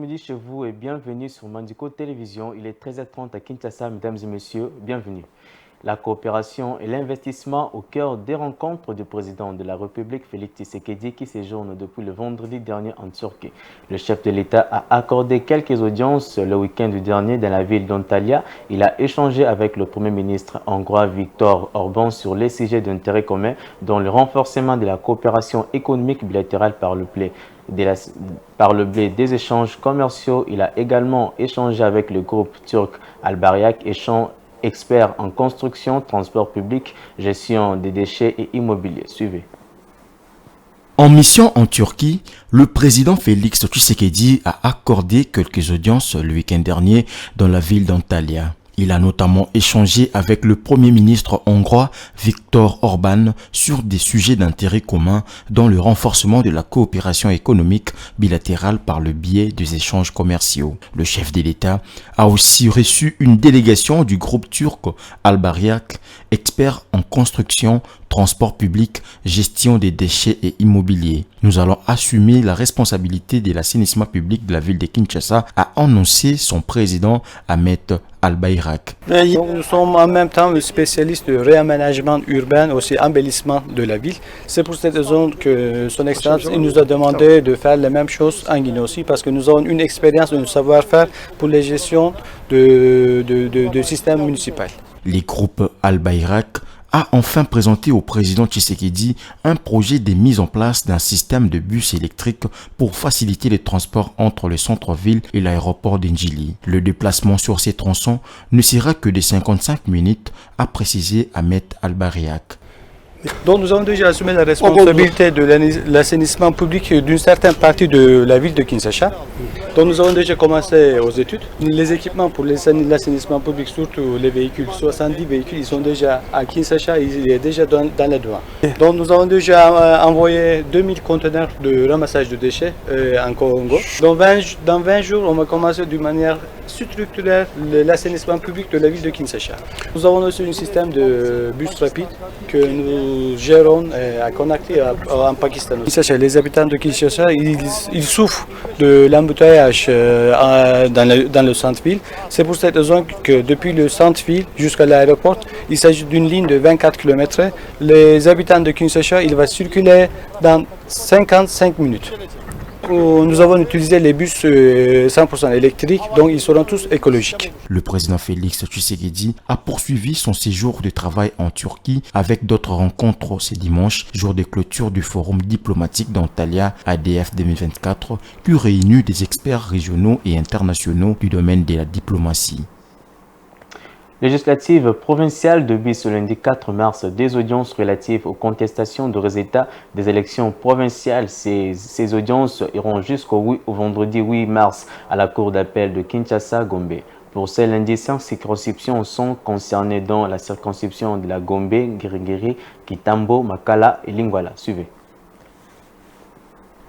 après-midi chez vous et bienvenue sur Mandiko Télévision. Il est 13h30 à Kinshasa, mesdames et messieurs, bienvenue. La coopération et l'investissement au cœur des rencontres du président de la République, Félix Tshisekedi, qui séjourne depuis le vendredi dernier en Turquie. Le chef de l'État a accordé quelques audiences le week-end dernier dans la ville d'Antalya. Il a échangé avec le Premier ministre hongrois Viktor Orban sur les sujets d'intérêt commun, dont le renforcement de la coopération économique bilatérale par le biais des échanges commerciaux. Il a également échangé avec le groupe turc Albayrak, expert en construction, transport public, gestion des déchets et immobilier. Suivez. En mission en Turquie, le président Félix Tshisekedi a accordé quelques audiences le week-end dernier dans la ville d'Antalya. Il a notamment échangé avec le Premier ministre hongrois Viktor Orban sur des sujets d'intérêt commun dont le renforcement de la coopération économique bilatérale par le biais des échanges commerciaux. Le chef de l'État a aussi reçu une délégation du groupe turc Albayrak, expert en construction, transport public, gestion des déchets et immobilier. Nous allons assumer la responsabilité de l'assainissement public de la ville de Kinshasa, a annoncé son président Ahmed Albayrak. Nous sommes en même temps spécialistes de réaménagement urbain, aussi embellissement de la ville. C'est pour cette raison que son Excellence nous a demandé de faire la même chose en Guinée aussi, parce que nous avons une expérience, un savoir-faire pour les gestions de système municipal. Les groupes Albayrak a enfin présenté au président Tshisekedi un projet de mise en place d'un système de bus électriques pour faciliter les transports entre le centre-ville et l'aéroport d'Ndjili. Le déplacement sur ces tronçons ne sera que de 55 minutes, a précisé Ahmed Albayrak. Donc nous avons déjà assumé la responsabilité de l'assainissement public d'une certaine partie de la ville de Kinshasa. Donc nous avons déjà commencé aux études. Les équipements pour l'assainissement public, surtout les véhicules, 70 véhicules, ils sont déjà à Kinshasa, ils sont déjà dans la douane. Donc nous avons déjà envoyé 2000 conteneurs de ramassage de déchets en Congo. Dans 20 jours, on va commencer d'une manière structurelle l'assainissement public de la ville de Kinshasa. Nous avons aussi un système de bus rapide que nous gérons à Conakry en Pakistan. Les habitants de Kinshasa, ils souffrent de l'embouteillage dans le centre-ville. C'est pour cette raison que depuis le centre-ville jusqu'à l'aéroport, il s'agit d'une ligne de 24 km. Les habitants de Kinshasa, ils vont circuler dans 55 minutes. Nous avons utilisé les bus 100% électriques, donc ils seront tous écologiques. Le président Félix Tshisekedi a poursuivi son séjour de travail en Turquie avec d'autres rencontres ce dimanche, jour de clôture du forum diplomatique d'Antalya ADF 2024, qui réunit des experts régionaux et internationaux du domaine de la diplomatie. Législative provinciale de ce lundi 4 mars, des audiences relatives aux contestations de résultats des élections provinciales. Ces audiences iront jusqu'au vendredi 8 mars à la cour d'appel de Kinshasa-Gombe. Pour ce lundi, 5 circonscriptions sont concernées, dont la circonscription de la Gombe, Girigiri, Kitambo, Makala et Lingwala. Suivez.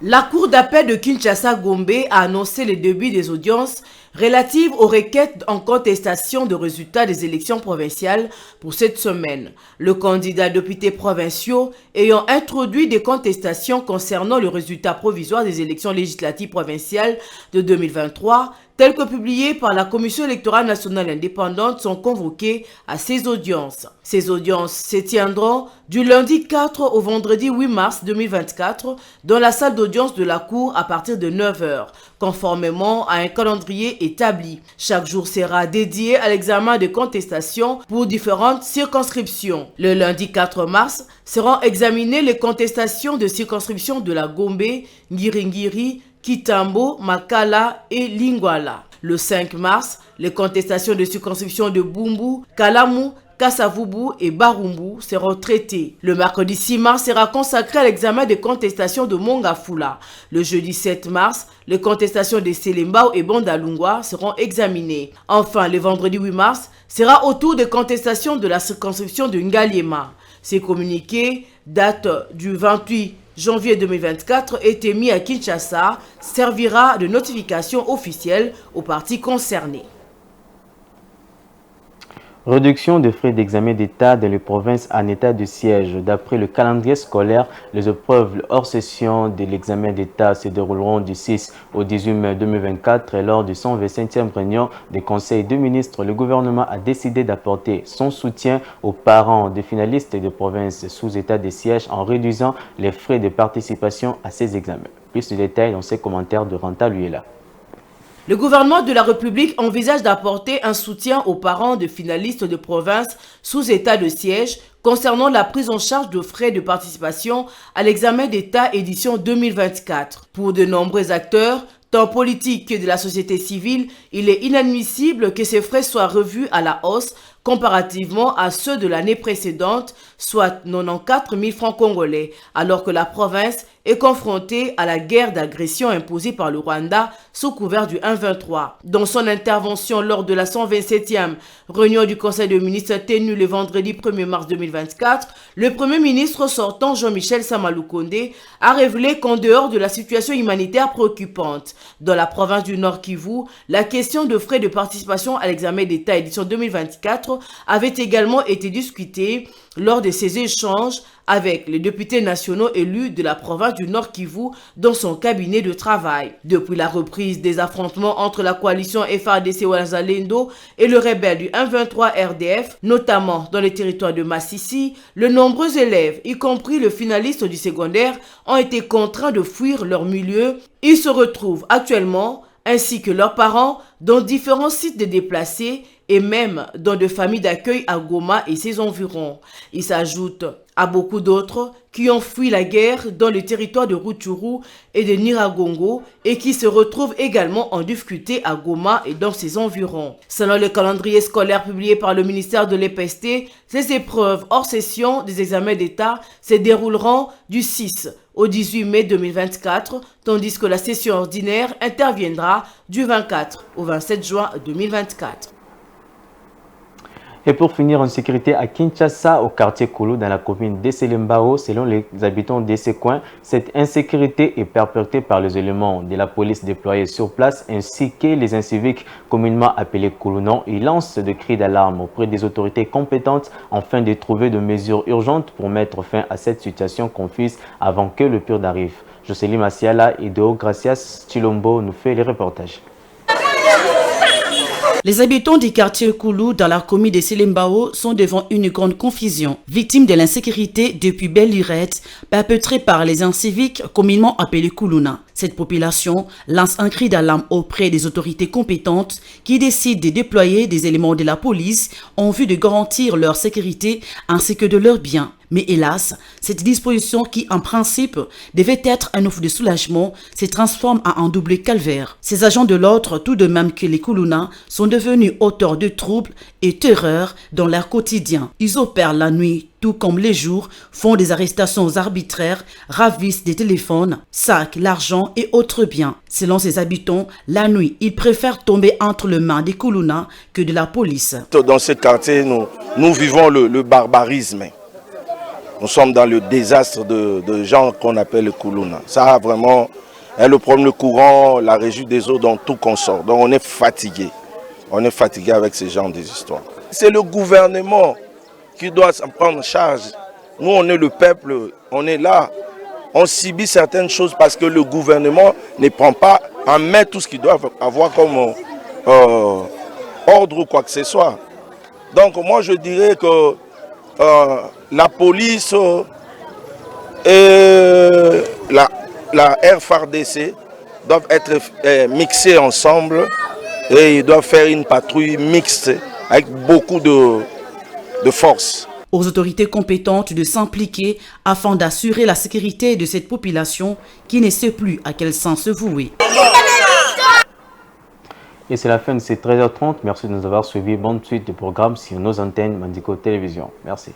La cour d'appel de Kinshasa-Gombe a annoncé le début des audiences relatives aux requêtes en contestation de résultats des élections provinciales pour cette semaine. Le candidat député provinciaux ayant introduit des contestations concernant le résultat provisoire des élections législatives provinciales de 2023, telles que publiées par la Commission électorale nationale indépendante, sont convoquées à ces audiences. Ces audiences se tiendront du lundi 4 au vendredi 8 mars 2024 dans la salle d'audience de la Cour à partir de 9 h, conformément à un calendrier établi. Chaque jour sera dédié à l'examen des contestations pour différentes circonscriptions. Le lundi 4 mars seront examinées les contestations de circonscriptions de la Gombe, Ngiringiri, Kitambo, Makala et Lingwala. Le 5 mars, les contestations de circonscription de Bumbu, Kalamu, Kassavubu et Barumbu seront traitées. Le mercredi 6 mars sera consacré à l'examen des contestations de Mongafula. Le jeudi 7 mars, les contestations de Selembao et Bondalungwa seront examinées. Enfin, le vendredi 8 mars sera au tour des contestations de la circonscription de Ngaliema. Ces communiqués datent du 28 janvier 2024 été mis à Kinshasa, servira de notification officielle aux parties concernées. Réduction des frais d'examen d'État dans les provinces en état de siège. D'après le calendrier scolaire, les épreuves hors session de l'examen d'État se dérouleront du 6 au 18 mai 2024 et lors du 125e réunion des conseils de ministres. Le gouvernement a décidé d'apporter son soutien aux parents des finalistes de provinces sous état de siège en réduisant les frais de participation à ces examens. Plus de détails dans ces commentaires de Ranta Luela. Le gouvernement de la République envisage d'apporter un soutien aux parents de finalistes de province sous état de siège concernant la prise en charge de frais de participation à l'examen d'État édition 2024. Pour de nombreux acteurs, tant politiques que de la société civile, il est inadmissible que ces frais soient revus à la hausse comparativement à ceux de l'année précédente, soit 94 000 francs congolais, alors que la province est confrontée à la guerre d'agression imposée par le Rwanda sous couvert du 1-23. Dans son intervention lors de la 127e réunion du Conseil des ministres tenue le vendredi 1er mars 2024, le Premier ministre sortant Jean-Michel Samaloukonde a révélé qu'en dehors de la situation humanitaire préoccupante dans la province du Nord Kivu, la question de frais de participation à l'examen d'État édition 2024 avait également été discutée lors de ces échanges avec les députés nationaux élus de la province du Nord Kivu dans son cabinet de travail. Depuis la reprise des affrontements entre la coalition FARDC Wazalendo et le rebelle du 1-23 RDF, notamment dans les territoires de Massissi, de nombreux élèves, y compris le finaliste du secondaire, ont été contraints de fuir leur milieu. Ils se retrouvent actuellement, ainsi que leurs parents, dans différents sites de déplacés et même dans des familles d'accueil à Goma et ses environs. Il s'ajoute à beaucoup d'autres qui ont fui la guerre dans le territoire de Rutshuru et de Nyiragongo et qui se retrouvent également en difficulté à Goma et dans ses environs. Selon le calendrier scolaire publié par le ministère de l'EPST, ces épreuves hors session des examens d'État se dérouleront du 6 au 18 mai 2024, tandis que la session ordinaire interviendra du 24 au 27 juin 2024. Et pour finir, en sécurité à Kinshasa, au quartier Koulou, dans la commune d'Esselembao, selon les habitants de ces coins, cette insécurité est perpétrée par les éléments de la police déployés sur place ainsi que les inciviques communément appelés Koulounan. Ils lancent des cris d'alarme auprès des autorités compétentes afin de trouver des mesures urgentes pour mettre fin à cette situation confuse avant que le pire n'arrive. Jocelyne Massiala et Deo Gracias Chilombo nous fait les reportages. Les habitants du quartier Koulou dans la commune de Selembao sont devant une grande confusion, victimes de l'insécurité depuis belle lurette, perpétrée par les inciviques communément appelés Koulouna. Cette population lance un cri d'alarme auprès des autorités compétentes qui décident de déployer des éléments de la police en vue de garantir leur sécurité ainsi que de leurs biens. Mais hélas, cette disposition qui, en principe, devait être un offre de soulagement, se transforme en un double calvaire. Ces agents de l'ordre, tout de même que les Koulouna, sont devenus auteurs de troubles et terreurs dans leur quotidien. Ils opèrent la nuit, tout comme les jours, font des arrestations arbitraires, ravissent des téléphones, saquent l'argent et autres biens. Selon ces habitants, la nuit, ils préfèrent tomber entre les mains des Koulouna que de la police. Dans ce quartier, nous vivons le barbarisme. Nous sommes dans le désastre de gens qu'on appelle le Koulouna. Ça vraiment est le problème, le courant, la régie des eaux, dans tout consort. Donc on est fatigué. On est fatigué avec ces genres d'histoires. C'est le gouvernement qui doit s'en prendre en charge. Nous, on est le peuple, on est là. On subit certaines choses parce que le gouvernement ne prend pas en main tout ce qu'il doit avoir comme ordre ou quoi que ce soit. Donc moi, je dirais que la police et la FARDC doivent être mixés ensemble et ils doivent faire une patrouille mixte avec beaucoup de force. Aux autorités compétentes de s'impliquer afin d'assurer la sécurité de cette population qui ne sait plus à quel sens se vouer. Et c'est la fin de ces 13h30. Merci de nous avoir suivis. Bonne suite de programme sur nos antennes Mandiko Télévision. Merci.